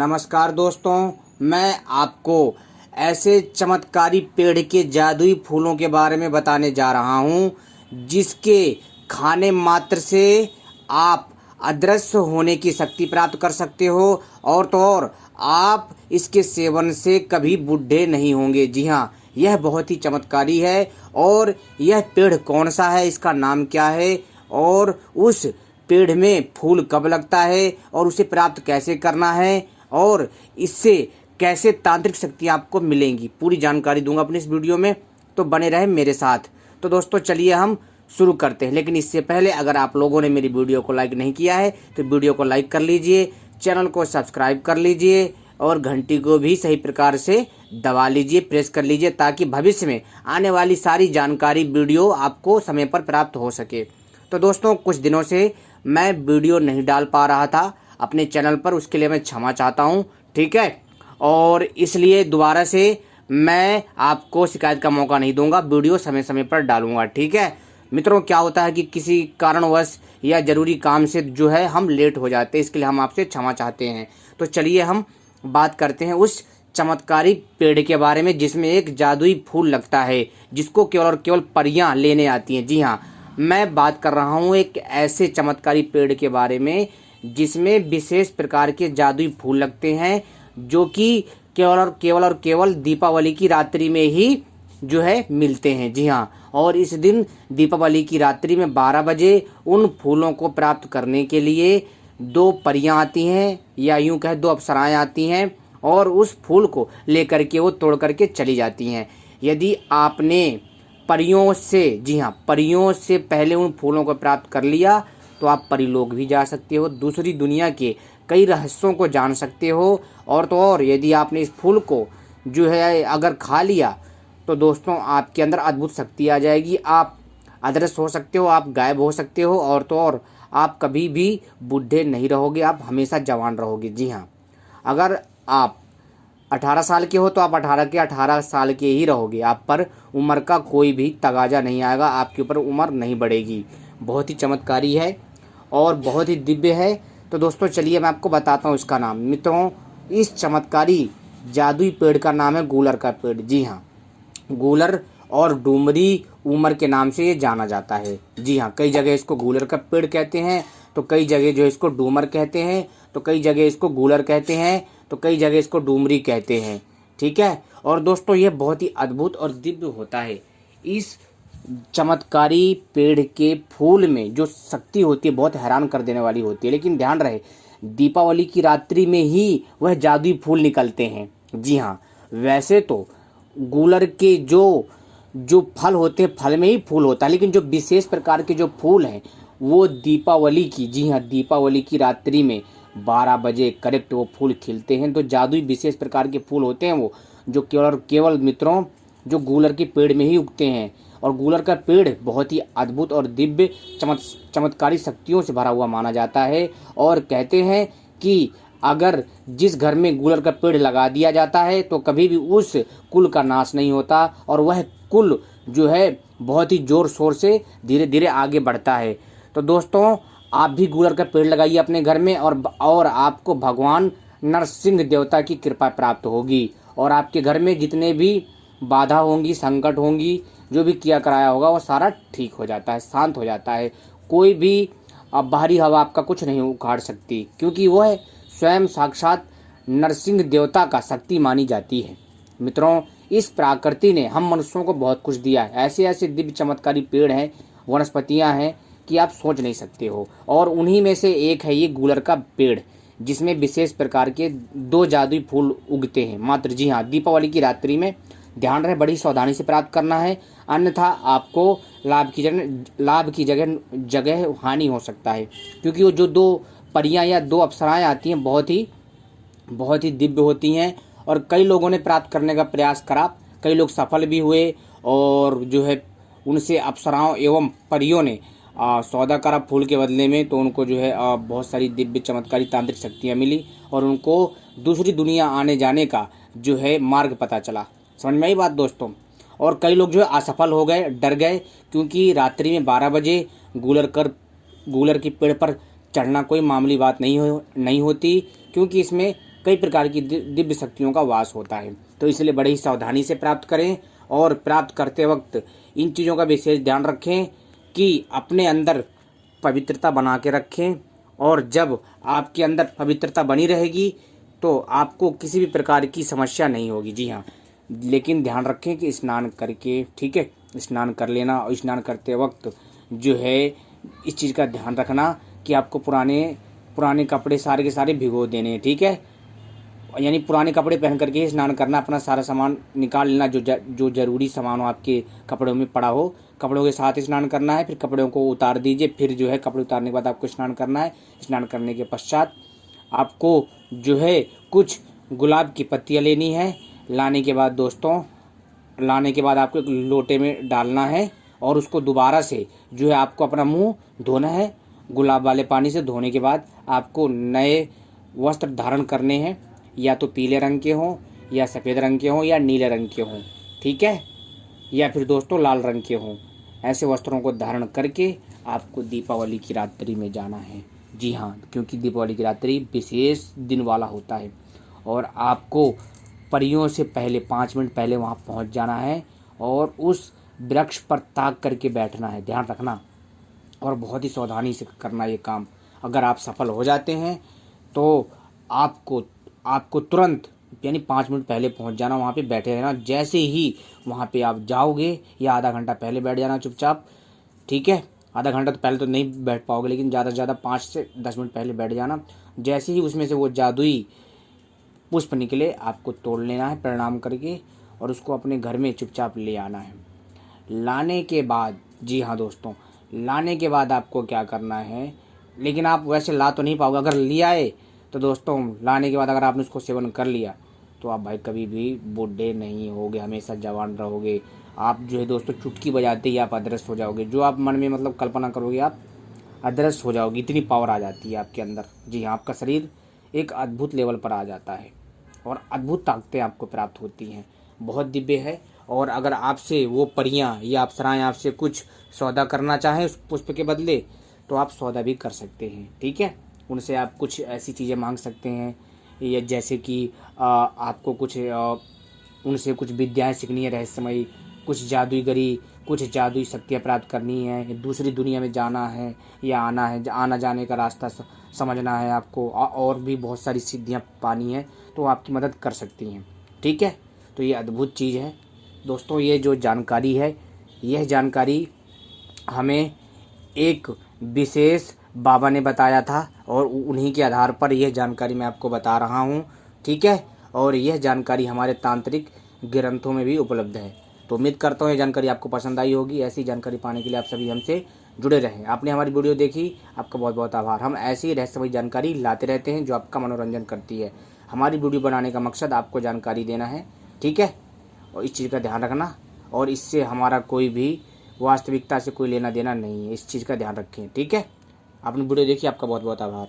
नमस्कार दोस्तों, मैं आपको ऐसे चमत्कारी पेड़ के जादुई फूलों के बारे में बताने जा रहा हूं जिसके खाने मात्र से आप अदृश्य होने की शक्ति प्राप्त कर सकते हो। और तो और आप इसके सेवन से कभी बूढ़े नहीं होंगे। जी हाँ, यह बहुत ही चमत्कारी है। और यह पेड़ कौन सा है, इसका नाम क्या है और उस पेड़ में फूल कब लगता है और उसे प्राप्त कैसे करना है और इससे कैसे तांत्रिक शक्तियाँ आपको मिलेंगी, पूरी जानकारी दूंगा अपने इस वीडियो में, तो बने रहे मेरे साथ। तो दोस्तों चलिए हम शुरू करते हैं। लेकिन इससे पहले अगर आप लोगों ने मेरी वीडियो को लाइक नहीं किया है तो वीडियो को लाइक कर लीजिए, चैनल को सब्सक्राइब कर लीजिए और घंटी को भी सही प्रकार से दबा लीजिए, प्रेस कर लीजिए, ताकि भविष्य में आने वाली सारी जानकारी वीडियो आपको समय पर प्राप्त हो सके। तो दोस्तों कुछ दिनों से मैं वीडियो नहीं डाल पा रहा था अपने चैनल पर, उसके लिए मैं क्षमा चाहता हूं, ठीक है। और इसलिए दोबारा से मैं आपको शिकायत का मौका नहीं दूंगा, वीडियो समय समय पर डालूंगा, ठीक है। मित्रों, क्या होता है कि किसी कारणवश या जरूरी काम से जो है हम लेट हो जाते हैं, इसके लिए हम आपसे क्षमा चाहते हैं। तो चलिए हम बात करते हैं उस चमत्कारी पेड़ के बारे में जिसमें एक जादुई फूल लगता है, जिसको केवल और केवल परियां लेने आती हैं। जी हाँ, मैं बात कर रहा हूँ एक ऐसे चमत्कारी पेड़ के बारे में जिसमें विशेष प्रकार के जादुई फूल लगते हैं, जो कि केवल दीपावली की रात्रि में ही जो है मिलते हैं। जी हाँ, और इस दिन दीपावली की रात्रि में 12 बजे उन फूलों को प्राप्त करने के लिए दो परियां आती हैं, या यूं कहे दो अप्सराएं आती हैं, और उस फूल को लेकर के वो तोड़ करके चली जाती हैं। यदि आपने परियों से, जी हाँ, परियों से पहले उन फूलों को प्राप्त कर लिया तो आप परिलोक भी जा सकते हो, दूसरी दुनिया के कई रहस्यों को जान सकते हो। और तो और यदि आपने इस फूल को जो है अगर खा लिया तो दोस्तों आपके अंदर अद्भुत शक्ति आ जाएगी, आप अदृश्य हो सकते हो, आप गायब हो सकते हो, और तो और आप कभी भी बूढ़े नहीं रहोगे, आप हमेशा जवान रहोगे। जी हाँ, अगर आप 18 साल के हो तो आप 18 के 18 साल के ही रहोगे, आप पर उम्र का कोई भी तगाजा नहीं आएगा, आपके ऊपर उम्र नहीं बढ़ेगी। बहुत ही चमत्कारी है और बहुत ही दिव्य है। तो दोस्तों चलिए मैं आपको बताता हूँ इसका नाम। मित्रों, इस चमत्कारी जादुई पेड़ का नाम है गूलर का पेड़। जी हाँ, गूलर और डूमरी उमर के नाम से ये जाना जाता है। जी हाँ, कई जगह इसको गूलर का पेड़ कहते हैं, तो कई जगह जो इसको डूमर कहते हैं, तो कई जगह इसको गूलर कहते हैं, तो कई जगह इसको डूमरी कहते हैं, ठीक है। और दोस्तों ये बहुत ही अद्भुत और दिव्य होता है। इस चमत्कारी पेड़ के फूल में जो शक्ति होती है बहुत हैरान कर देने वाली होती है। लेकिन ध्यान रहे, दीपावली की रात्रि में ही वह जादुई फूल निकलते हैं। जी हाँ, वैसे तो गूलर के जो फल होते हैं, फल में ही फूल होता है, लेकिन जो विशेष प्रकार के जो फूल हैं वो दीपावली की, जी हाँ, दीपावली की रात्रि में 12 बजे करेक्ट वो फूल खिलते हैं। तो जादुई विशेष प्रकार के फूल होते हैं वो, जो केवल मित्रों जो गूलर के पेड़ में ही उगते हैं। और गूलर का पेड़ बहुत ही अद्भुत और दिव्य चमत्कारी शक्तियों से भरा हुआ माना जाता है। और कहते हैं कि अगर जिस घर में गूलर का पेड़ लगा दिया जाता है तो कभी भी उस कुल का नाश नहीं होता, और वह कुल जो है बहुत ही जोर शोर से धीरे धीरे आगे बढ़ता है। तो दोस्तों आप भी गूलर का पेड़ लगाइए अपने घर में, और आपको भगवान नरसिंह देवता की कृपा प्राप्त होगी, और आपके घर में जितने भी बाधा होंगी, संकट होंगी, जो भी किया कराया होगा वो सारा ठीक हो जाता है, शांत हो जाता है। कोई भी बाहरी हवा आपका कुछ नहीं उखाड़ सकती, क्योंकि वह स्वयं साक्षात नरसिंह देवता का शक्ति मानी जाती है। मित्रों, इस प्रकृति ने हम मनुष्यों को बहुत कुछ दिया है। ऐसे ऐसे दिव्य चमत्कारी पेड़ हैं, वनस्पतियां हैं कि आप सोच नहीं सकते हो। और उन्हीं में से एक है ये गूलर का पेड़, जिसमें विशेष प्रकार के 2 जादुई फूल उगते हैं मात्र। जी हाँ, दीपावली की रात्रि में। ध्यान रहे, बड़ी सावधानी से प्राप्त करना है, अन्यथा आपको लाभ की जगह हानि हो सकता है। क्योंकि वो जो 2 परियां या 2 अप्सराएं आती हैं बहुत ही दिव्य होती हैं, और कई लोगों ने प्राप्त करने का प्रयास करा, कई लोग सफल भी हुए, और जो है उनसे अप्सराओं एवं परियों ने सौदा करा फूल के बदले में, तो उनको जो है बहुत सारी दिव्य चमत्कारी तांत्रिक शक्तियाँ मिली, और उनको दूसरी दुनिया आने जाने का जो है मार्ग पता चला। समझ में आई बात दोस्तों। और कई लोग जो है असफल हो गए, डर गए, क्योंकि रात्रि में 12 बजे गूलर के पेड़ पर चढ़ना कोई मामूली बात नहीं होती, क्योंकि इसमें कई प्रकार की दिव्य शक्तियों का वास होता है। तो इसलिए बड़े ही सावधानी से प्राप्त करें और प्राप्त करते वक्त इन चीज़ों का विशेष ध्यान रखें कि अपने अंदर पवित्रता बना के रखें। और जब आपके अंदर पवित्रता बनी रहेगी तो आपको किसी भी प्रकार की समस्या नहीं होगी। जी हाँ, लेकिन ध्यान रखें कि स्नान करके, ठीक है, स्नान कर लेना। और स्नान करते वक्त जो है इस चीज़ का ध्यान रखना कि आपको पुराने कपड़े सारे के सारे भिगो देने हैं, ठीक है। यानी पुराने कपड़े पहन करके ही स्नान करना, अपना सारा सामान निकाल लेना, जो जरूरी सामान हो आपके कपड़ों में पड़ा हो, कपड़ों के साथ स्नान करना है। फिर कपड़ों को उतार दीजिए, फिर जो है कपड़े उतारने के बाद आपको स्नान करना है। स्नान करने के पश्चात आपको जो है कुछ गुलाब की पत्तियाँ लेनी है। लाने के बाद दोस्तों, लाने के बाद आपको एक लोटे में डालना है और उसको दोबारा से जो है आपको अपना मुंह धोना है। गुलाब वाले पानी से धोने के बाद आपको नए वस्त्र धारण करने हैं, या तो पीले रंग के हों, या सफ़ेद रंग के हों, या नीले रंग के हों, ठीक है, या फिर दोस्तों लाल रंग के हों। ऐसे वस्त्रों को धारण करके आपको दीपावली की रात्रि में जाना है। जी हाँ, क्योंकि दीपावली की रात्रि विशेष दिन वाला होता है और आपको परियों से पहले 5 मिनट पहले वहाँ पहुँच जाना है और उस वृक्ष पर ताक करके बैठना है। ध्यान रखना और बहुत ही सावधानी से करना ये काम। अगर आप सफल हो जाते हैं तो आपको तुरंत यानी 5 मिनट पहले पहुंच जाना, वहाँ पे बैठे रहना। जैसे ही वहाँ पे आप जाओगे या आधा घंटा पहले बैठ जाना चुपचाप, ठीक है। आधा घंटा तो पहले तो नहीं बैठ पाओगे, लेकिन ज़्यादा से ज़्यादा 5 से 10 मिनट पहले बैठ जाना। जैसे ही उसमें से वो जादुई पुष्प निकले आपको तोड़ लेना है प्रणाम करके और उसको अपने घर में चुपचाप ले आना है। लाने के बाद, जी हाँ दोस्तों, लाने के बाद आपको क्या करना है, लेकिन आप वैसे ला तो नहीं पाओगे। अगर लिया है तो दोस्तों, लाने के बाद अगर आपने उसको सेवन कर लिया तो आप भाई कभी भी बूढ़े नहीं होगे, हमेशा जवान रहोगे। आप जो है दोस्तों चुटकी बजाते ही आप अदृश्य हो जाओगे। जो आप मन में मतलब कल्पना करोगे आप अदृश्य हो जाओगे, इतनी पावर आ जाती है आपके अंदर। जी हाँ, आपका शरीर एक अद्भुत लेवल पर आ जाता है और अद्भुत ताकतें आपको प्राप्त होती हैं। बहुत दिव्य है। और अगर आपसे वो परियां या अप्सराएं आपसे कुछ सौदा करना चाहें उस पुष्प के बदले, तो आप सौदा भी कर सकते हैं, ठीक है। उनसे आप कुछ ऐसी चीज़ें मांग सकते हैं, या जैसे कि आपको कुछ उनसे कुछ विद्याएं सीखनी है रहस्यमयी, कुछ जादूगरी, कुछ जादुई शक्तियाँ प्राप्त करनी है, दूसरी दुनिया में जाना है या आना है, आना जाने का रास्ता समझना है आपको, और भी बहुत सारी सिद्धियाँ पानी है, तो आपकी मदद कर सकती हैं, ठीक है। तो ये अद्भुत चीज़ है दोस्तों। ये जो जानकारी है, यह जानकारी हमें एक विशेष बाबा ने बताया था और उन्हीं के आधार पर यह जानकारी मैं आपको बता रहा हूँ, ठीक है। और यह जानकारी हमारे तांत्रिक ग्रंथों में भी उपलब्ध है। तो उम्मीद करता हूँ ये जानकारी आपको पसंद आई होगी। ऐसी जानकारी पाने के लिए आप सभी हमसे जुड़े रहें। आपने हमारी वीडियो देखी, आपका बहुत बहुत आभार। हम ऐसी ही रहस्यमयी जानकारी लाते रहते हैं जो आपका मनोरंजन करती है। हमारी वीडियो बनाने का मकसद आपको जानकारी देना है, ठीक है। और इस चीज़ का ध्यान रखना, और इससे हमारा कोई भी वास्तविकता से कोई लेना देना नहीं है। इस चीज़ का ध्यान रखें, ठीक है। आपने वीडियो देखी, आपका बहुत बहुत आभार।